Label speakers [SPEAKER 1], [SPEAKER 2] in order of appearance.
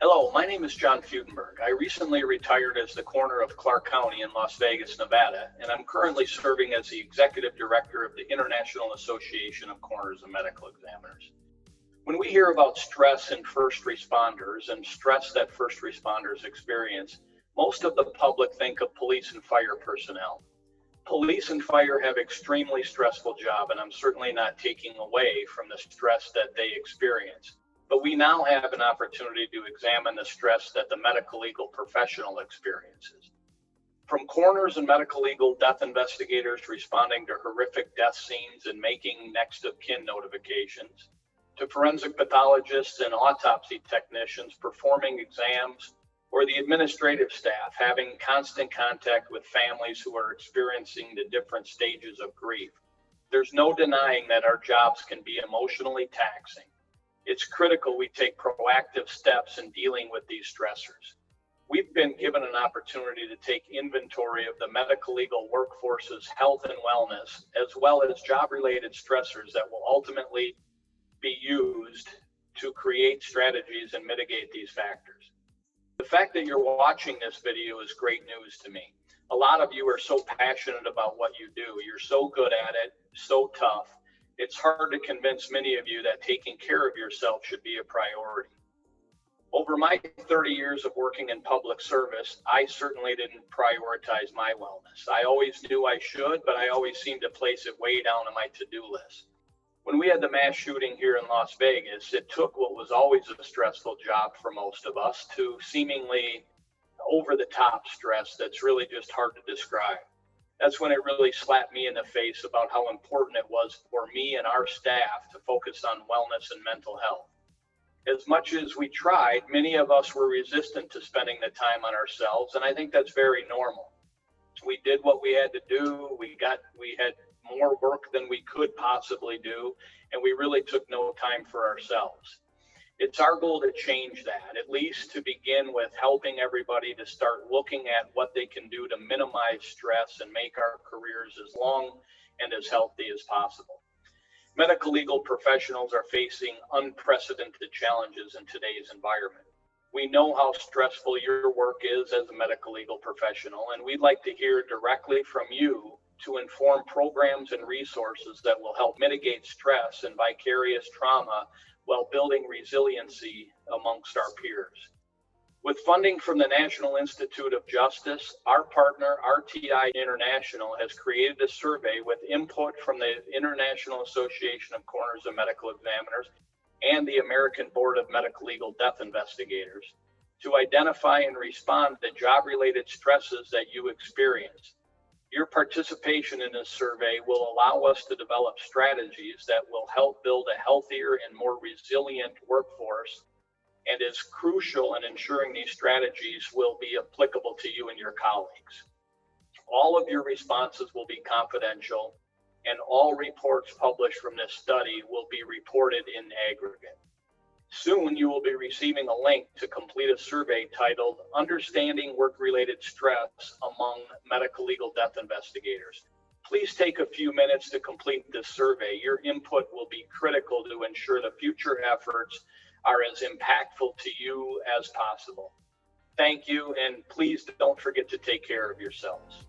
[SPEAKER 1] Hello, my name is John Futenberg. I recently retired as the coroner of Clark County in Las Vegas, Nevada, and I'm currently serving as the executive director of the International Association of Coroners and Medical Examiners. When we hear about stress in first responders and stress that first responders experience, most of the public think of police and fire personnel. Police and fire have extremely stressful job, and I'm certainly not taking away from the stress that they experience. But we now have an opportunity to examine the stress that the medical legal professional experiences. From coroners and medical legal death investigators responding to horrific death scenes and making next of kin notifications, to forensic pathologists and autopsy technicians performing exams, or the administrative staff having constant contact with families who are experiencing the different stages of grief. There's no denying that our jobs can be emotionally taxing. It's critical we take proactive steps in dealing with these stressors. We've been given an opportunity to take inventory of the medical legal workforce's health and wellness, as well as job-related stressors that will ultimately be used to create strategies and mitigate these factors. The fact that you're watching this video is great news to me. A lot of you are so passionate about what you do. You're so good at it, so tough. It's hard to convince many of you that taking care of yourself should be a priority. Over my 30 years of working in public service, I certainly didn't prioritize my wellness. I always knew I should, but I always seemed to place it way down on my to-do list. When we had the mass shooting here in Las Vegas, it took what was always a stressful job for most of us to seemingly over-the-top stress that's really just hard to describe. That's when it really slapped me in the face about how important it was for me and our staff to focus on wellness and mental health. As much as we tried, many of us were resistant to spending the time on ourselves, and I think that's very normal. We did what we had to do. We had more work than we could possibly do, and we really took no time for ourselves. It's our goal to change that, at least to begin with helping everybody to start looking at what they can do to minimize stress and make our careers as long and as healthy as possible. Medical legal professionals are facing unprecedented challenges in today's environment. We know how stressful your work is as a medical legal professional, and we'd like to hear directly from you to inform programs and resources that will help mitigate stress and vicarious trauma while building resiliency amongst our peers. With funding from the National Institute of Justice, our partner, RTI International, has created a survey with input from the International Association of Coroners and Medical Examiners and the American Board of Medical Legal Death Investigators to identify and respond to job-related stresses that you experience. Your participation in this survey will allow us to develop strategies that will help build a healthier and more resilient workforce, and is crucial in ensuring these strategies will be applicable to you and your colleagues. All of your responses will be confidential, and all reports published from this study will be reported in aggregate. Soon, you will be receiving a link to complete a survey titled Understanding Work-Related Stress Among Medical Legal Death Investigators. Please take a few minutes to complete this survey. Your input will be critical to ensure the future efforts are as impactful to you as possible. Thank you, and please don't forget to take care of yourselves.